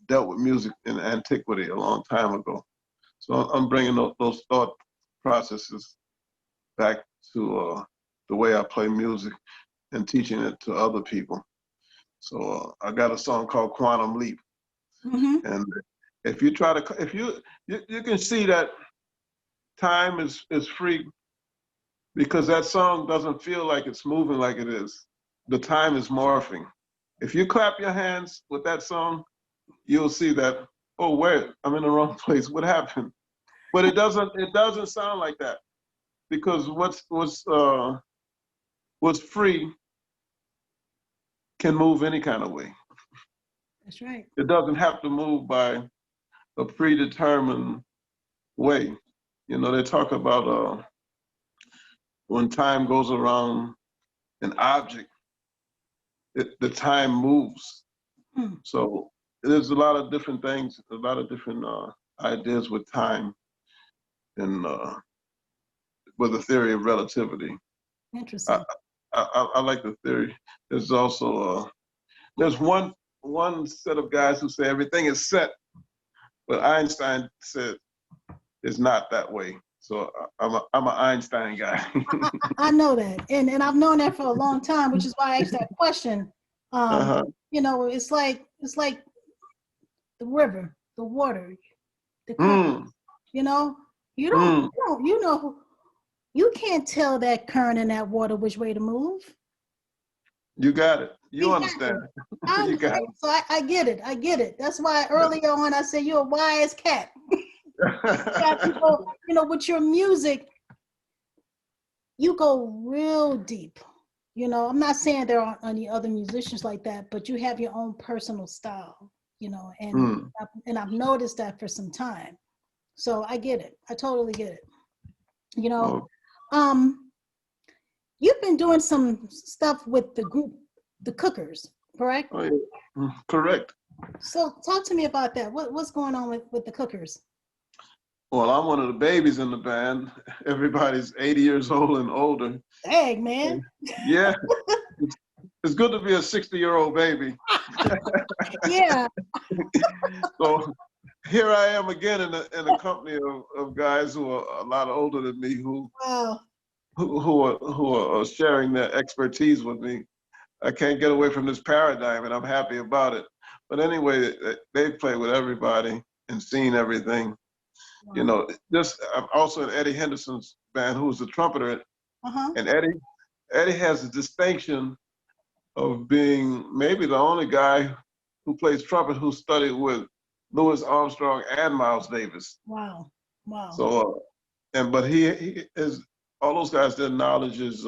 dealt with music in antiquity a long time ago. So I'm bringing those thought processes back to the way I play music and teaching it to other people. So I got a song called Quantum Leap. And if you try to, you can see that time is free because that song doesn't feel like it's moving like it is. The time is morphing. If you clap your hands with that song, you'll see that, oh, wait, I'm in the wrong place. What happened? But it doesn't sound like that because what's free can move any kind of way. That's right. It doesn't have to move by a predetermined way. You know, they talk about when time goes around an object, the time moves. So there's a lot of different things, a lot of different ideas with time and with the theory of relativity. Interesting. I like the theory. There's also there's one set of guys who say everything is set, but Einstein said it's not that way. So I'm an Einstein guy. I know that, and I've known that for a long time, which is why I asked that question. Uh-huh. You know, it's like the river, the water, the current. You know, you know, you can't tell that current in that water which way to move. You got it. You Exactly. understand. I You got understand. it. So I get it. I get it. That's why earlier on I said you're a wise cat. You know, with your music, you go real deep. You know, I'm not saying there aren't any other musicians like that, but you have your own personal style, you know, and I've noticed that for some time. So I get it. I totally get it. You know, you've been doing some stuff with the group, the Cookers, correct? Oh, yeah. Correct. So talk to me about that. What's going on with the Cookers? Well, I'm one of the babies in the band. Everybody's 80 years old and older. Dang, man. Yeah. It's good to be a 60-year-old baby. Yeah. So here I am again in a company of guys who are a lot older than me who are sharing their expertise with me. I can't get away from this paradigm, and I'm happy about it. But anyway, they've played with everybody and seen everything. Wow. You know, I'm also in Eddie Henderson's band, who's the trumpeter. And Eddie has the distinction of being maybe the only guy who plays trumpet who studied with Louis Armstrong and Miles Davis. Wow. Wow. So, but he is, all those guys, their knowledge is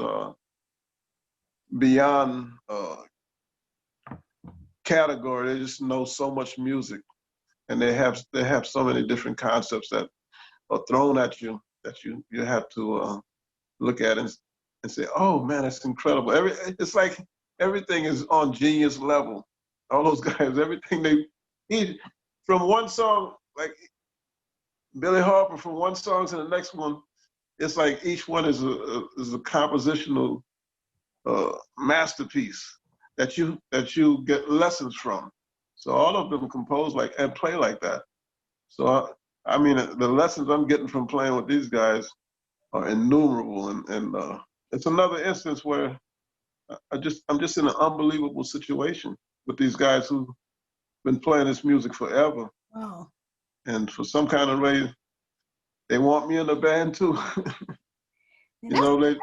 beyond category. They just know so much music, and they have so many different concepts that are thrown at you that you have to look at and say, oh man, that's incredible. It's like everything is on genius level. All those guys, everything from one song, like Billy Harper, from one song to the next one, it's like each one is a compositional masterpiece that you get lessons from. So all of them compose like and play like that. So I mean, the lessons I'm getting from playing with these guys are innumerable, and it's another instance where I'm just in an unbelievable situation with these guys who've been playing this music forever. Wow. And for some kind of way, they want me in the band too. You know, they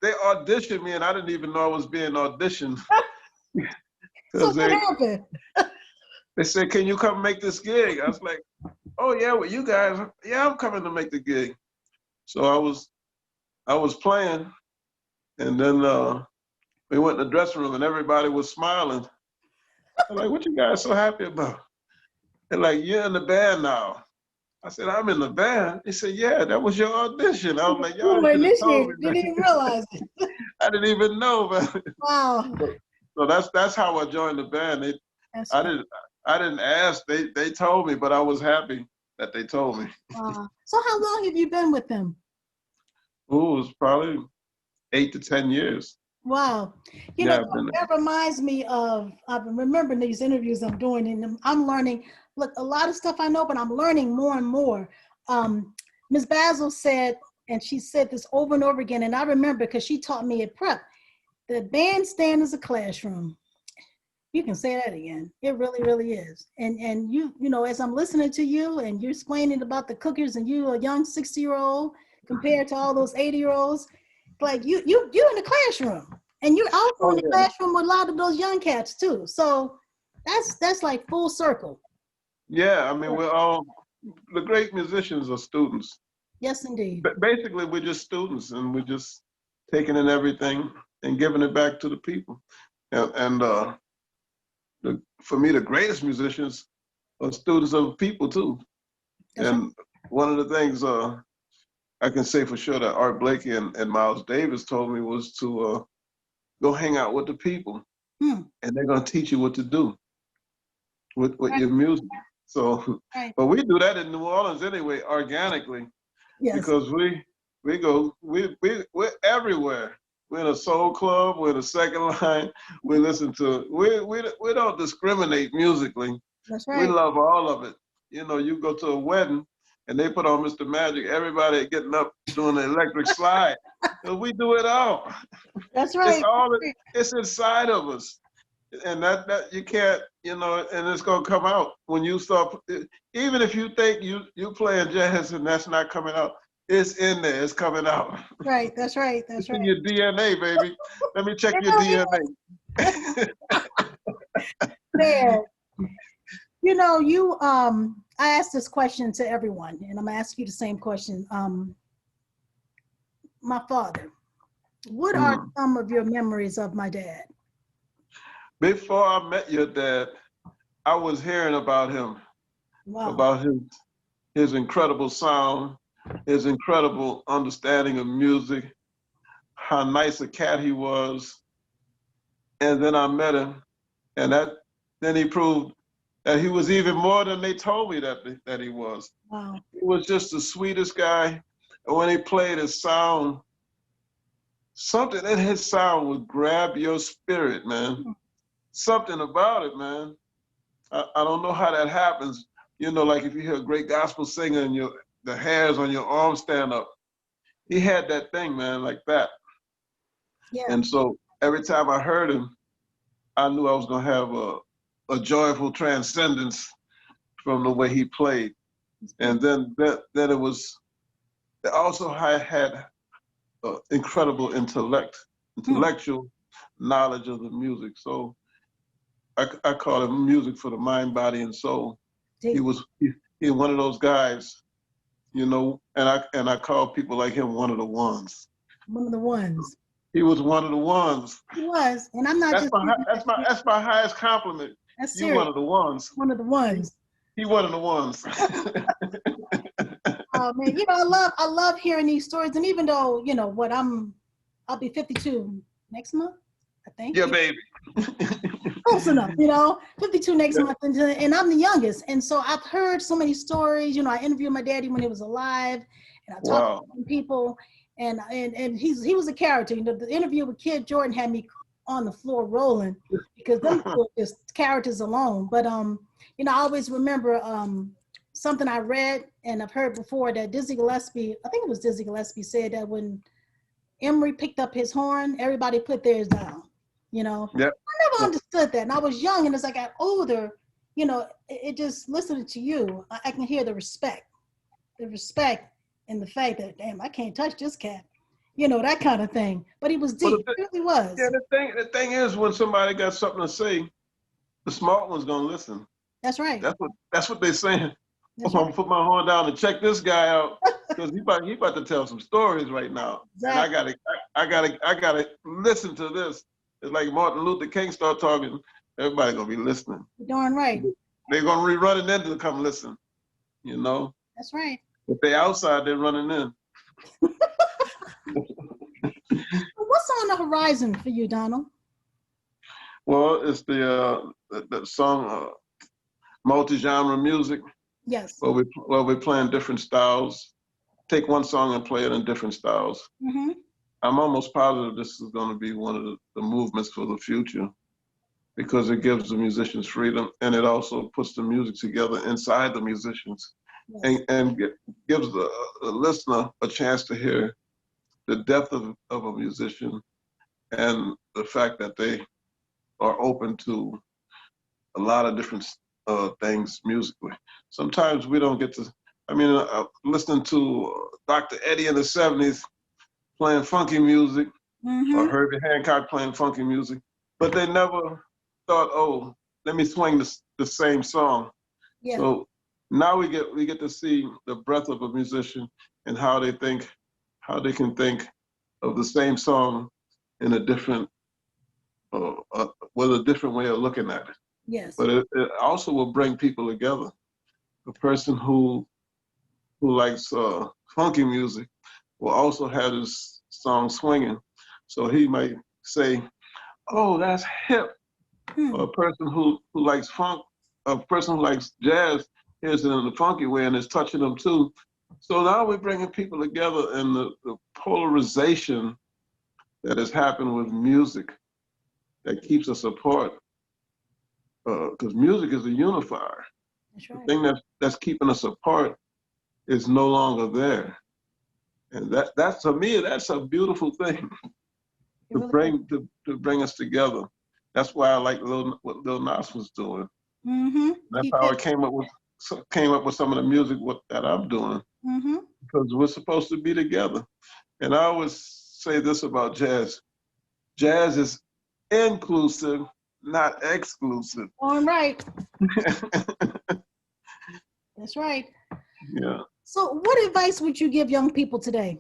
auditioned me, and I didn't even know I was being auditioned. So what happened? They said, "Can you come make this gig?" I was like, "Oh yeah, well you guys, yeah, I'm coming to make the gig." So I was playing, and then we went in the dressing room, and everybody was smiling. I'm like, "What you guys so happy about?" They're like, "You're in the band now." I said, "I'm in the band." They said, "Yeah, that was your audition." I was like, "Y'all should have told me that." Didn't even realize it. I didn't even know, man. Wow. So that's how I joined the band. I didn't ask. They told me, but I was happy that they told me. Wow. So how long have you been with them? Oh, it was probably 8 to 10 years. Wow. You know, that reminds me of, I've been remembering these interviews I'm doing, and I'm learning, look, a lot of stuff I know, but I'm learning more and more. Ms. Basil said, and she said this over and over again, and I remember because she taught me at prep, the bandstand is a classroom. You can say that again. It really, really is. And you know, as I'm listening to you and you're explaining about the Cookers, and you a young 60-year-old compared to all those 80-year-olds, like you're in the classroom, and you're also in the classroom with a lot of those young cats too. So that's like full circle. Yeah, I mean, we're all, the great musicians are students. Yes, indeed. But basically, we're just students, and we're just taking in everything and giving it back to the people. And for me, the greatest musicians are students of people too. That's and right. One of the things I can say for sure that Art Blakey and Miles Davis told me was to go hang out with the people, and they're going to teach you what to do with your music. So, but we do that in New Orleans anyway, organically, because we're everywhere. We're in a soul club. We're in a second line. We listen to. We don't discriminate musically. That's We right. love all of it. You know, you go to a wedding and they put on Mr. Magic. Everybody getting up doing the electric slide. And we do it all. That's It's right. all. It's inside of us, and that you can't. You know, and it's gonna come out when you start. Even if you think you playing jazz and that's not coming out, it's in there. It's coming out. Right. That's right. That's It's right. in your DNA, baby. Let me check It your really DNA. Man, you know, I asked this question to everyone, and I'm gonna ask you the same question. My father, what are some of your memories of my dad? Before I met your dad, I was hearing about him, Wow. about his incredible sound, his incredible understanding of music, how nice a cat he was. And then I met him, and then he proved that he was even more than they told me that he was. Wow. He was just the sweetest guy. And when he played his sound, something in his sound would grab your spirit, man. Something about it, man. I don't know how that happens. You know, like if you hear a great gospel singer and the hairs on your arm stand up. He had that thing, man, like that. Yeah. And so every time I heard him, I knew I was gonna have a joyful transcendence from the way he played. And then it was, also I had incredible intellectual knowledge of the music. So I call it music for the mind, body, and soul. He was one of those guys, you know, and I call people like him one of the ones. One of the ones. He was one of the ones. He was, and I'm not that's my highest compliment. That's You serious. one of the ones. One of the ones. He one of the ones. Oh man, you know, I love hearing these stories, and even though, you know what, I'll be 52 next month, I think. Yeah, baby. Close enough, you know, 52 next month, and I'm the youngest, and so I've heard so many stories. You know, I interviewed my daddy when he was alive, and I talked to people, and he was a character. You know, the interview with Kid Jordan had me on the floor rolling because them were just characters alone. But you know, I always remember something I read and I've heard before that Dizzy Gillespie, I think it was Dizzy Gillespie, said that when Emery picked up his horn, everybody put theirs down. You know, yep. I never understood that, and I was young, and as I got older, you know, it just listening to you, I can hear the respect and the fact that, damn, I can't touch this cat, you know, that kind of thing. But he was deep, he really was. Yeah, the thing is, when somebody got something to say, the smart one's gonna listen. That's right. That's what they're saying. I'm gonna put my horn down and check this guy out because he about to tell some stories right now, exactly. And I gotta listen to this. It's like Martin Luther King start talking, everybody gonna be listening. You're darn right. They're gonna be running in to come listen, you know? That's right. If they outside, they're running in. What's on the horizon for you, Donald? Well, it's the song, multi-genre music. Yes. Where we're playing different styles. Take one song and play it in different styles. Mm-hmm. I'm almost positive this is going to be one of the movements for the future because it gives the musicians freedom and it also puts the music together inside the musicians. Yes. and gives the listener a chance to hear the depth of a musician and the fact that they are open to a lot of different things musically. Sometimes we don't get to, listening to Dr. Eddie in the 70s playing funky music, mm-hmm. or Herbie Hancock playing funky music, but they never thought, oh, let me swing the same song. Yeah. So now we get to see the breadth of a musician and how they can think of the same song in a different, with a different way of looking at it. Yes. But it also will bring people together. A person who likes funky music will also have his song swinging. So he might say, oh, that's hip. Or a person who likes funk, a person who likes jazz hears it in the funky way and is touching them too. So now we're bringing people together, and the polarization that has happened with music that keeps us apart, because music is a unifier. That's The right. thing that's keeping us apart is no longer there. And that's to me, that's a beautiful thing It really is. to bring us together. That's why I like what Lil Nas was doing. Mm-hmm. That's He how I kept. came up with some of the music that I'm doing, Mm-hmm. because we're supposed to be together. And I always say this about jazz: jazz is inclusive, not exclusive. All right. That's right. Yeah. So, what advice would you give young people today?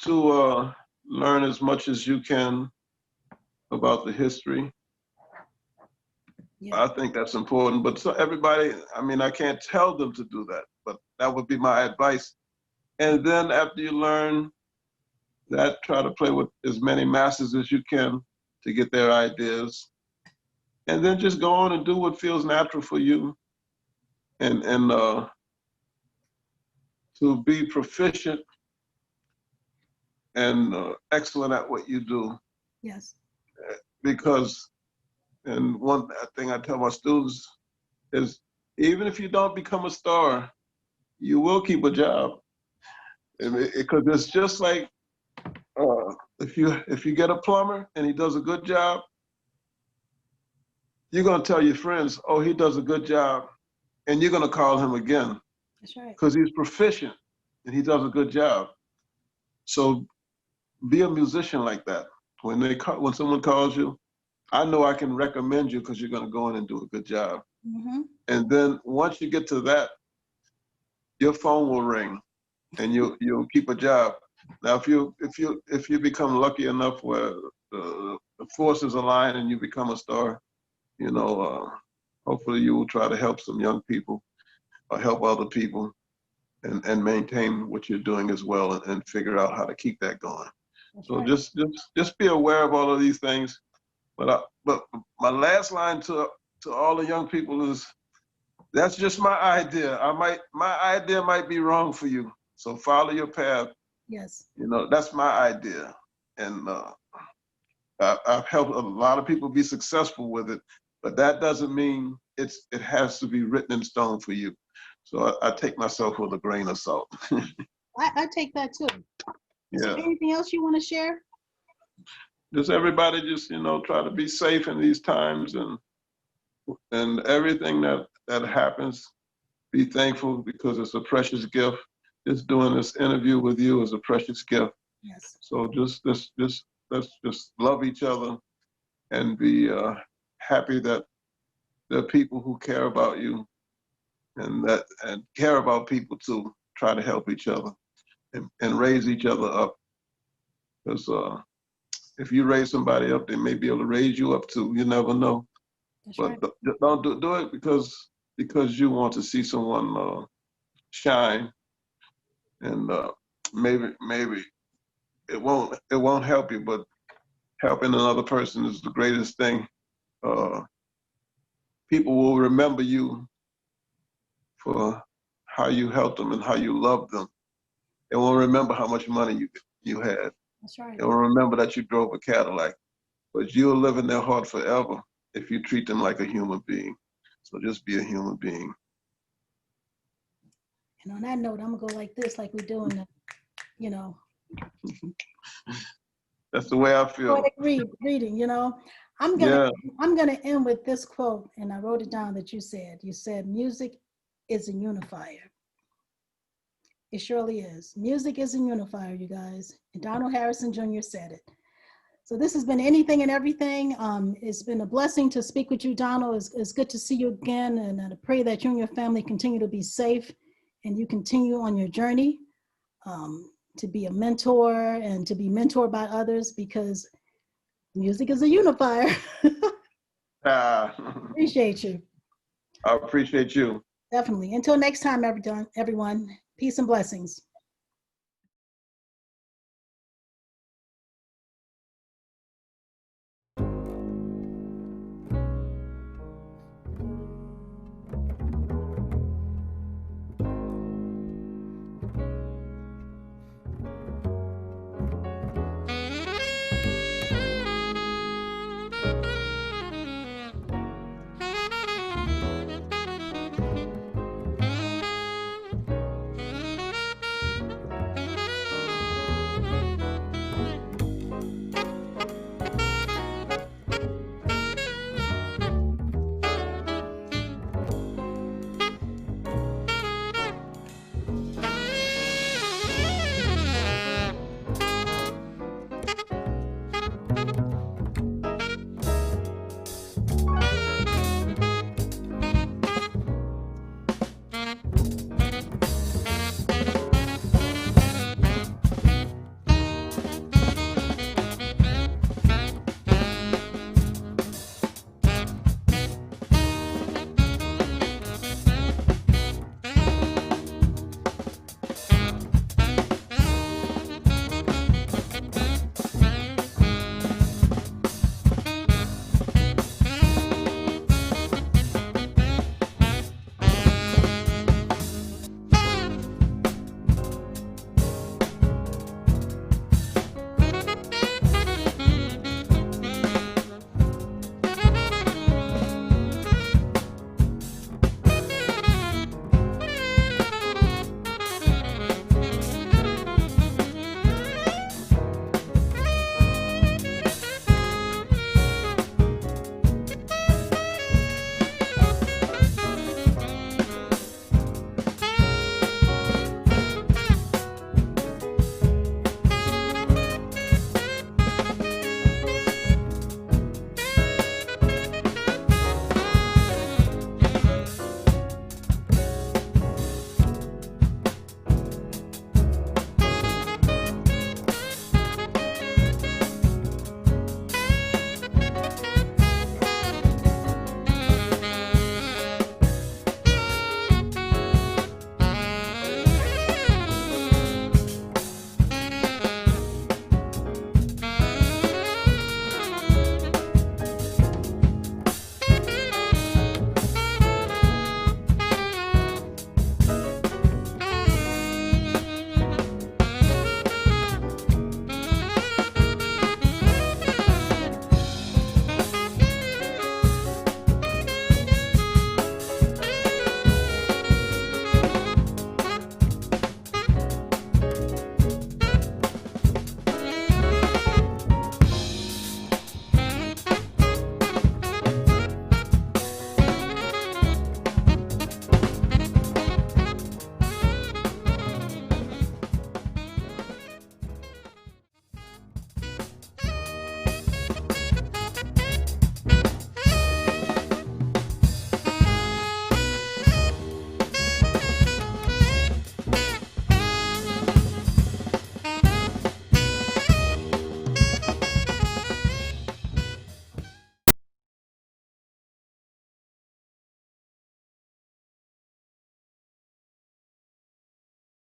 To learn as much as you can about the history. Yeah. I think that's important. But so everybody, I mean, I can't tell them to do that, but that would be my advice. And then after you learn that, try to play with as many masters as you can to get their ideas. And then just go on and do what feels natural for you, and to be proficient and excellent at what you do. Yes. Because, and one thing I tell my students is, even if you don't become a star, you will keep a job. Because it's just like, if you get a plumber and he does a good job, you're gonna tell your friends, "Oh, he does a good job," and you're gonna call him again That's right. because he's proficient and he does a good job. So be a musician like that. When someone calls you, I know I can recommend you because you're gonna go in and do a good job. Mm-hmm. And then once you get to that, your phone will ring, and you'll keep a job. Now, if you become lucky enough where the forces align and you become a star, you know, hopefully you will try to help some young people or help other people, and maintain what you're doing as well, and figure out how to keep that going. That's So right. just be aware of all of these things. But my last line to all the young people is, that's just my idea. My idea might be wrong for you. So follow your path. Yes. You know, that's my idea. And I've helped a lot of people be successful with it, but that doesn't mean it has to be written in stone for you. So I take myself with a grain of salt. I take that too. Is there Yeah. anything else you want to share? Just everybody just, try to be safe in these times, and everything that happens, be thankful, because it's a precious gift. Just doing this interview with you is a precious gift. Yes. So let's just love each other, and be happy that there are people who care about you, and care about people too. Try to help each other, and raise each other up. Because if you raise somebody up, they may be able to raise you up too. You never know. That's But right. don't do it because you want to see someone shine, and maybe it won't help you, but helping another person is the greatest thing. Uh, People will remember you for how you helped them and how you loved them. They won't remember how much money you had. That's right. They will remember that you drove a Cadillac, but you'll live in their heart forever if you treat them like a human being. So just be a human being. And on that note, I'm gonna go like this, like we're doing the, you know, That's the way I feel. poetic reading. I'm gonna Yeah. I'm gonna end with this quote, and I wrote it down that you said. You said, "Music is a unifier." It surely is. Music is a unifier, you guys. And Donald Harrison Jr. said it. So this has been Anything and Everything. It's been a blessing to speak with you, Donald. It's good to see you again, and I pray that you and your family continue to be safe, and you continue on your journey to be a mentor and to be mentored by others, because music is a unifier. Ah, Appreciate you. I appreciate you. Definitely. Until next time, everyone, peace and blessings.